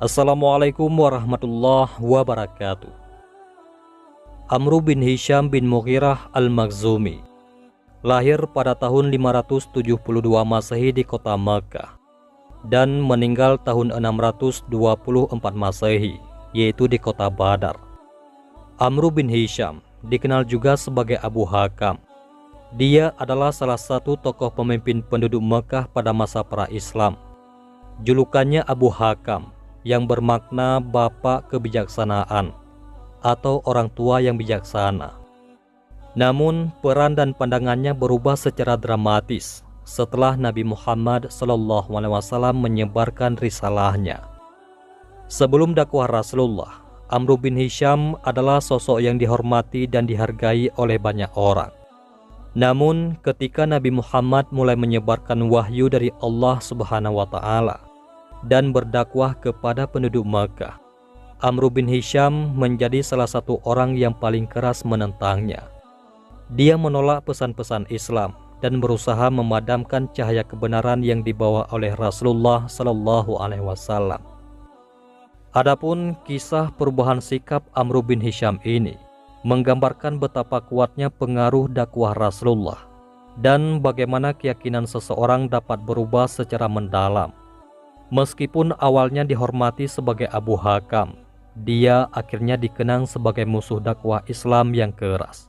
Assalamualaikum warahmatullahi wabarakatuh. Amr bin Hisham bin Mughirah al-Makhzumi lahir pada tahun 572 Masehi di kota Makkah dan meninggal tahun 624 Masehi, yaitu di kota Badar. Amr bin Hisham dikenal juga sebagai Abu Hakam. Dia adalah salah satu tokoh pemimpin penduduk Makkah pada masa pra-Islam. Julukannya Abu Hakam, yang bermakna bapak kebijaksanaan atau orang tua yang bijaksana. Namun peran dan pandangannya berubah secara dramatis setelah Nabi Muhammad SAW menyebarkan risalahnya. Sebelum dakwah Rasulullah, Amr bin Hisham adalah sosok yang dihormati dan dihargai oleh banyak orang. Namun ketika Nabi Muhammad mulai menyebarkan wahyu dari Allah Subhanahu wa Ta'ala dan berdakwah kepada penduduk Makkah, Amr bin Hisham menjadi salah satu orang yang paling keras menentangnya. Dia menolak pesan-pesan Islam dan berusaha memadamkan cahaya kebenaran yang dibawa oleh Rasulullah Sallallahu Alaihi Wasallam. Adapun kisah perubahan sikap Amr bin Hisham ini menggambarkan betapa kuatnya pengaruh dakwah Rasulullah dan bagaimana keyakinan seseorang dapat berubah secara mendalam. Meskipun awalnya dihormati sebagai Abu Hakam, dia akhirnya dikenang sebagai musuh dakwah Islam yang keras.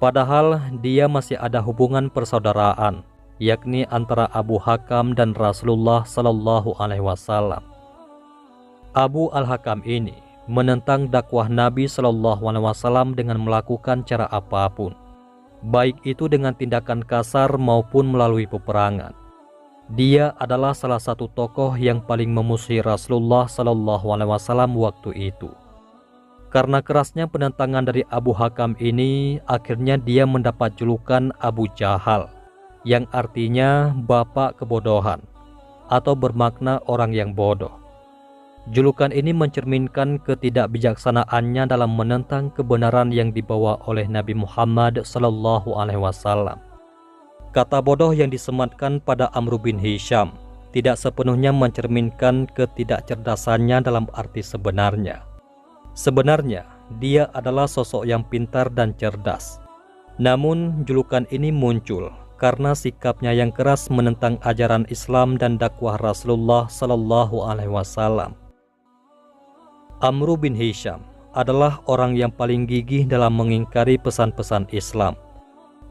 Padahal dia masih ada hubungan persaudaraan, yakni antara Abu Hakam dan Rasulullah Sallallahu Alaihi Wasallam. Abu Al-Hakam ini menentang dakwah Nabi Sallallahu Alaihi Wasallam dengan melakukan cara apapun, baik itu dengan tindakan kasar maupun melalui peperangan. Dia adalah salah satu tokoh yang paling memusuhi Rasulullah Sallallahu Alaihi Wasallam waktu itu. Karena kerasnya penentangan dari Abu Hakam ini, akhirnya dia mendapat julukan Abu Jahal, yang artinya bapak kebodohan atau bermakna orang yang bodoh. Julukan ini mencerminkan ketidakbijaksanaannya dalam menentang kebenaran yang dibawa oleh Nabi Muhammad Sallallahu Alaihi Wasallam. Kata bodoh yang disematkan pada Amr bin Hisham tidak sepenuhnya mencerminkan ketidakcerdasannya dalam arti sebenarnya. Sebenarnya, dia adalah sosok yang pintar dan cerdas. Namun, julukan ini muncul karena sikapnya yang keras menentang ajaran Islam dan dakwah Rasulullah Sallallahu Alaihi Wasallam. Amr bin Hisham adalah orang yang paling gigih dalam mengingkari pesan-pesan Islam.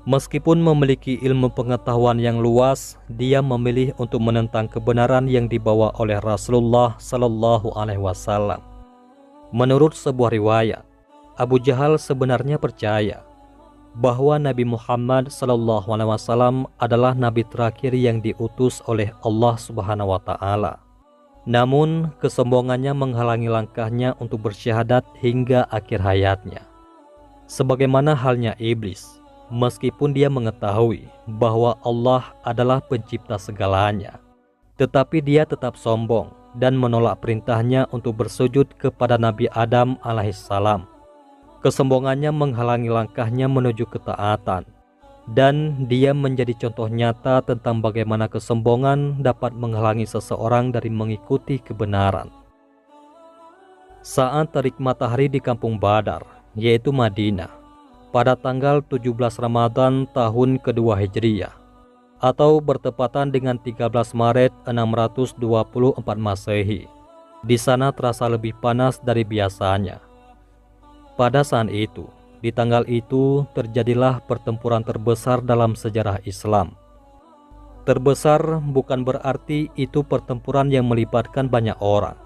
Meskipun memiliki ilmu pengetahuan yang luas, dia memilih untuk menentang kebenaran yang dibawa oleh Rasulullah Sallallahu Alaihi Wasallam. Menurut sebuah riwayat, Abu Jahal sebenarnya percaya bahwa Nabi Muhammad Sallallahu Alaihi Wasallam adalah nabi terakhir yang diutus oleh Allah Subhanahu Wa Taala. Namun kesombongannya menghalangi langkahnya untuk bersyahadat hingga akhir hayatnya. Sebagaimana halnya iblis, meskipun dia mengetahui bahwa Allah adalah pencipta segalanya, tetapi dia tetap sombong dan menolak perintahnya untuk bersujud kepada Nabi Adam alaihissalam. Kesombongannya menghalangi langkahnya menuju ketaatan, dan dia menjadi contoh nyata tentang bagaimana kesombongan dapat menghalangi seseorang dari mengikuti kebenaran. Saat terik matahari di kampung Badar, yaitu Madinah, pada tanggal 17 Ramadan tahun kedua Hijriyah, atau bertepatan dengan 13 Maret 624 Masehi. Di sana terasa lebih panas dari biasanya. Pada saat itu, di tanggal itu terjadilah pertempuran terbesar dalam sejarah Islam. Terbesar bukan berarti itu pertempuran yang melibatkan banyak orang,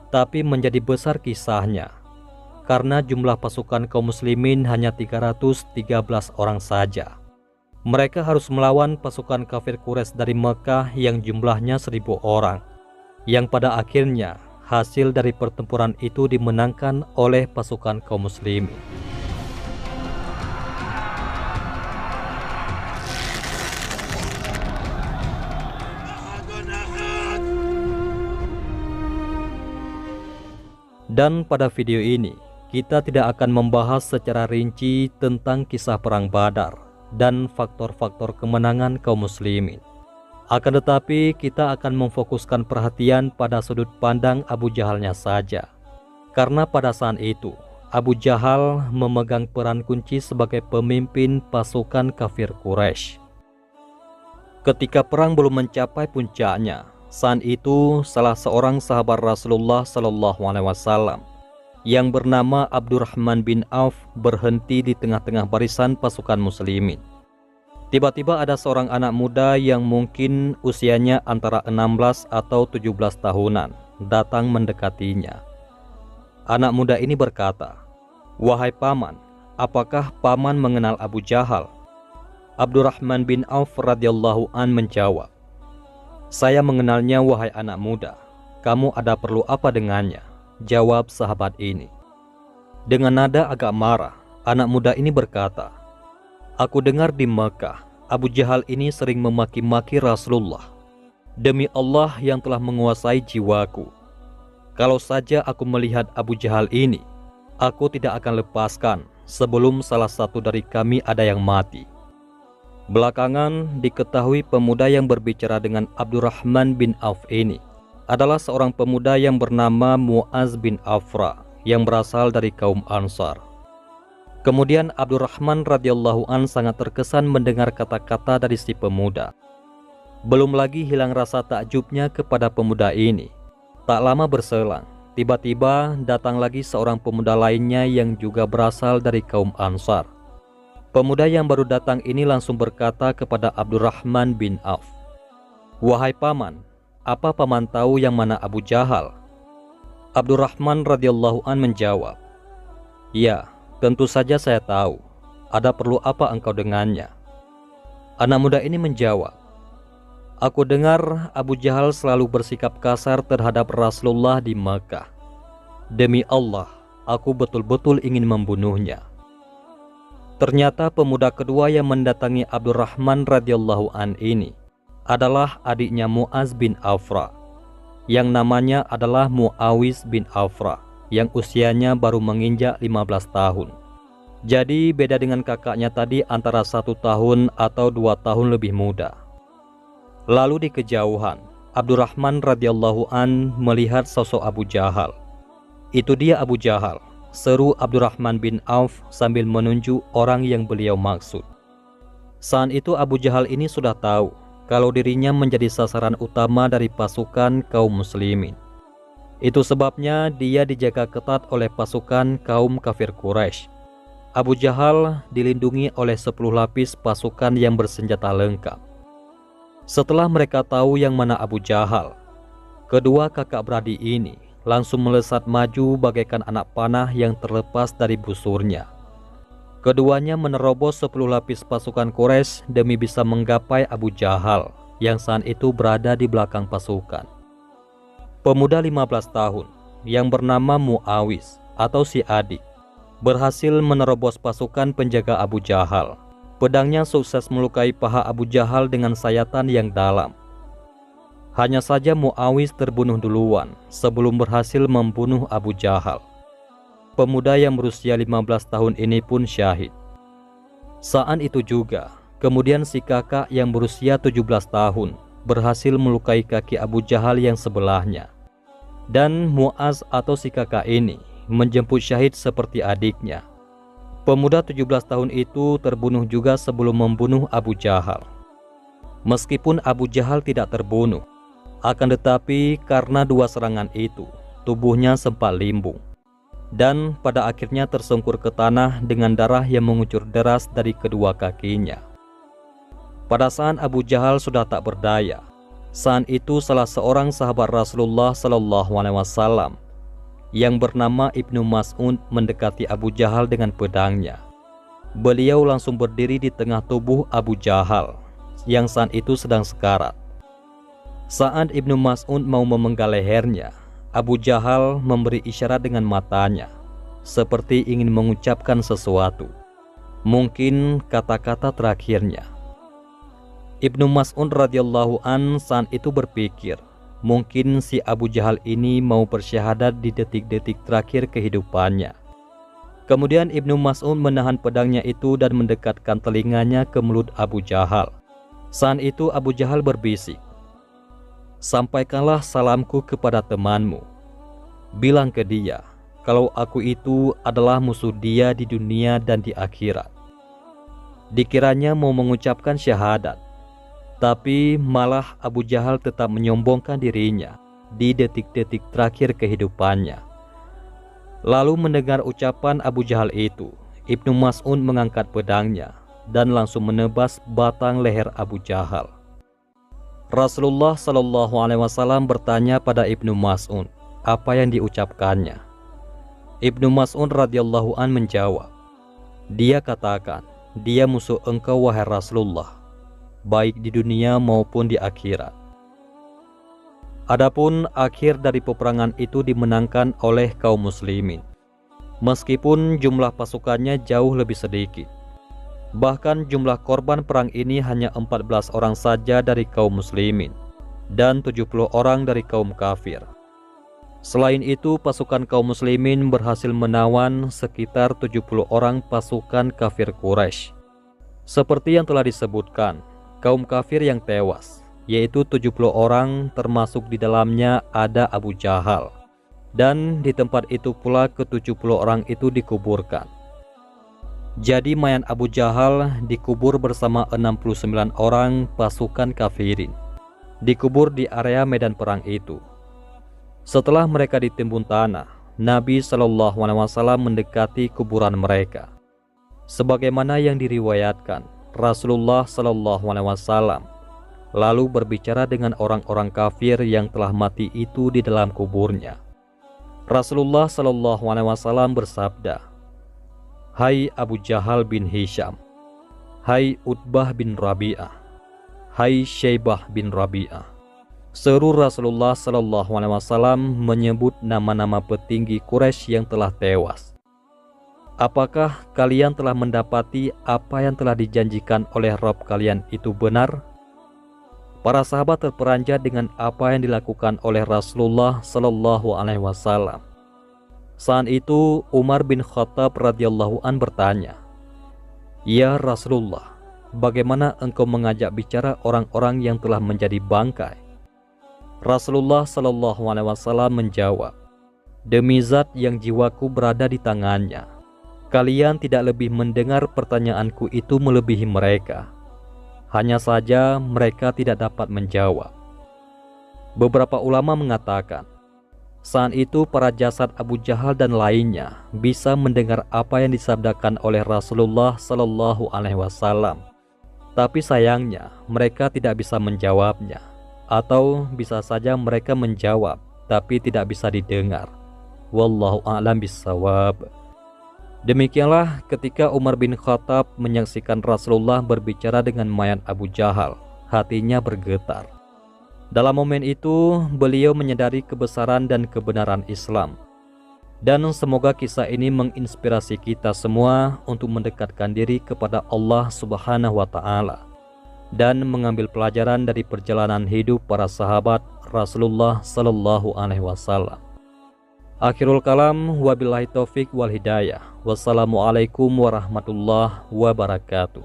tapi menjadi besar kisahnya karena jumlah pasukan kaum muslimin hanya 313 orang saja. Mereka harus melawan pasukan kafir Quraisy dari Mekah yang jumlahnya 1000 orang, yang pada akhirnya hasil dari pertempuran itu dimenangkan oleh pasukan kaum muslimin. Dan pada video ini, kita tidak akan membahas secara rinci tentang kisah perang Badar dan faktor-faktor kemenangan kaum muslimin. Akan tetapi kita akan memfokuskan perhatian pada sudut pandang Abu Jahalnya saja. Karena pada saat itu, Abu Jahal memegang peran kunci sebagai pemimpin pasukan kafir Quraisy. Ketika perang belum mencapai puncaknya, saat itu salah seorang sahabat Rasulullah SAW yang bernama Abdurrahman bin Auf berhenti di tengah-tengah barisan pasukan muslimin. Tiba-tiba ada seorang anak muda yang mungkin usianya antara 16 atau 17 tahunan datang mendekatinya. Anak muda ini berkata, "Wahai paman, apakah paman mengenal Abu Jahal?" Abdurrahman bin Auf radhiyallahu an menjawab, "Saya mengenalnya wahai anak muda. Kamu ada perlu apa dengannya?" Jawab sahabat ini. Dengan nada agak marah, anak muda ini berkata, "Aku dengar di Mekah, Abu Jahal ini sering memaki-maki Rasulullah. Demi Allah yang telah menguasai jiwaku, kalau saja aku melihat Abu Jahal ini, aku tidak akan lepaskan sebelum salah satu dari kami ada yang mati." Belakangan diketahui pemuda yang berbicara dengan Abdurrahman bin Auf ini adalah seorang pemuda yang bernama Muaz bin Afra yang berasal dari kaum Ansar. Kemudian Abdurrahman radhiyallahu an sangat terkesan mendengar kata-kata dari si pemuda. Belum lagi hilang rasa takjubnya kepada pemuda ini. Tak lama berselang, tiba-tiba datang lagi seorang pemuda lainnya yang juga berasal dari kaum Ansar. Pemuda yang baru datang ini langsung berkata kepada Abdurrahman bin Auf, "Wahai paman, apa paman tahu yang mana Abu Jahal?" Abdurrahman radhiyallahu an menjawab, "Ya, tentu saja saya tahu. Ada perlu apa engkau dengannya?" Anak muda ini menjawab, "Aku dengar Abu Jahal selalu bersikap kasar terhadap Rasulullah di Mekah. Demi Allah, aku betul-betul ingin membunuhnya." Ternyata pemuda kedua yang mendatangi Abdurrahman radhiyallahu an ini adalah adiknya Muaz bin Afra, yang namanya adalah Muawis bin Afra, yang usianya baru menginjak 15 tahun. Jadi beda dengan kakaknya tadi antara 1 tahun atau 2 tahun lebih muda. Lalu di kejauhan, Abdurrahman radhiyallahu an melihat sosok Abu Jahal. "Itu dia Abu Jahal," seru Abdurrahman bin Auf sambil menunjuk orang yang beliau maksud. Saat itu Abu Jahal ini sudah tahu kalau dirinya menjadi sasaran utama dari pasukan kaum muslimin. Itu sebabnya dia dijaga ketat oleh pasukan kaum kafir Quraisy. Abu Jahal dilindungi oleh 10 lapis pasukan yang bersenjata lengkap. Setelah mereka tahu yang mana Abu Jahal, kedua kakak beradik ini langsung melesat maju bagaikan anak panah yang terlepas dari busurnya. Keduanya menerobos 10 lapis pasukan Quraisy demi bisa menggapai Abu Jahal yang saat itu berada di belakang pasukan. Pemuda 15 tahun yang bernama Muawis atau si adik berhasil menerobos pasukan penjaga Abu Jahal. Pedangnya sukses melukai paha Abu Jahal dengan sayatan yang dalam. Hanya saja Muawis terbunuh duluan sebelum berhasil membunuh Abu Jahal. Pemuda yang berusia 15 tahun ini pun syahid. Saat itu juga, kemudian si kakak yang berusia 17 tahun berhasil melukai kaki Abu Jahal yang sebelahnya. Dan Muaz atau si kakak ini menjemput syahid seperti adiknya. Pemuda 17 tahun itu terbunuh juga sebelum membunuh Abu Jahal. Meskipun Abu Jahal tidak terbunuh, akan tetapi karena 2 serangan itu, tubuhnya sempat limbung. Dan pada akhirnya tersungkur ke tanah dengan darah yang mengucur deras dari kedua kakinya. Pada saat Abu Jahal sudah tak berdaya, saat itu salah seorang sahabat Rasulullah SAW yang bernama Ibnu Mas'ud mendekati Abu Jahal dengan pedangnya. Beliau langsung berdiri di tengah tubuh Abu Jahal yang saat itu sedang sekarat. Saat Ibnu Mas'ud mau memenggal lehernya, Abu Jahal memberi isyarat dengan matanya, seperti ingin mengucapkan sesuatu. Mungkin kata-kata terakhirnya. Ibnu Mas'ud radhiyallahu an saat itu berpikir, mungkin si Abu Jahal ini mau bersyahadat di detik-detik terakhir kehidupannya. Kemudian Ibnu Mas'ud menahan pedangnya itu dan mendekatkan telinganya ke mulut Abu Jahal. Saat itu Abu Jahal berbisik, "Sampaikanlah salamku kepada temanmu. Bilang ke dia, kalau aku itu adalah musuh dia di dunia dan di akhirat." Dikiranya mau mengucapkan syahadat, tapi malah Abu Jahal tetap menyombongkan dirinya di detik-detik terakhir kehidupannya. Lalu mendengar ucapan Abu Jahal itu, Ibnu Mas'ud mengangkat pedangnya dan langsung menebas batang leher Abu Jahal. Rasulullah Shallallahu Alaihi Wasallam bertanya pada Ibnu Mas'ud apa yang diucapkannya. Ibnu Mas'ud radhiyallahu an menjawab, "Dia katakan, dia musuh engkau wahai Rasulullah, baik di dunia maupun di akhirat." Adapun akhir dari peperangan itu dimenangkan oleh kaum muslimin, meskipun jumlah pasukannya jauh lebih sedikit. Bahkan jumlah korban perang ini hanya 14 orang saja dari kaum muslimin dan 70 orang dari kaum kafir. Selain itu, pasukan kaum muslimin berhasil menawan sekitar 70 orang pasukan kafir Quraisy. Seperti yang telah disebutkan, kaum kafir yang tewas, yaitu 70 orang, termasuk di dalamnya ada Abu Jahal. Dan di tempat itu pula ke-70 orang itu dikuburkan. Jadi mayat Abu Jahal dikubur bersama 69 orang pasukan kafirin, dikubur di area medan perang itu. Setelah mereka ditimbun tanah, Nabi Shallallahu Alaihi Wasallam mendekati kuburan mereka. Sebagaimana yang diriwayatkan, Rasulullah Shallallahu Alaihi Wasallam lalu berbicara dengan orang-orang kafir yang telah mati itu di dalam kuburnya. Rasulullah Shallallahu Alaihi Wasallam bersabda, "Hai Abu Jahal bin Hisham, hai Utbah bin Rabi'ah, hai Syaibah bin Rabi'ah." Seru Rasulullah Shallallahu Alaihi Wasallam menyebut nama-nama petinggi Quraisy yang telah tewas. "Apakah kalian telah mendapati apa yang telah dijanjikan oleh Rabb kalian itu benar?" Para sahabat terperanjat dengan apa yang dilakukan oleh Rasulullah Shallallahu Alaihi Wasallam. Saat itu Umar bin Khattab radhiyallahu an bertanya, "Ya Rasulullah, bagaimana engkau mengajak bicara orang-orang yang telah menjadi bangkai?" Rasulullah Shallallahu Alaihi Wasallam menjawab, "Demi zat yang jiwaku berada di tangannya, kalian tidak lebih mendengar pertanyaanku itu melebihi mereka. Hanya saja mereka tidak dapat menjawab." Beberapa ulama mengatakan, saat itu para jasad Abu Jahal dan lainnya bisa mendengar apa yang disabdakan oleh Rasulullah Shallallahu Alaihi Wasallam. Tapi sayangnya mereka tidak bisa menjawabnya, atau bisa saja mereka menjawab tapi tidak bisa didengar. Wallahu a'lam bishawab. Demikianlah ketika Umar bin Khattab menyaksikan Rasulullah berbicara dengan mayat Abu Jahal, hatinya bergetar. Dalam momen itu, beliau menyadari kebesaran dan kebenaran Islam. Dan semoga kisah ini menginspirasi kita semua untuk mendekatkan diri kepada Allah Subhanahu wa Ta'ala dan mengambil pelajaran dari perjalanan hidup para sahabat Rasulullah Sallallahu Alaihi Wasallam. Akhirul kalam, wabillahi taufik wal hidayah. Wassalamualaikum warahmatullahi wabarakatuh.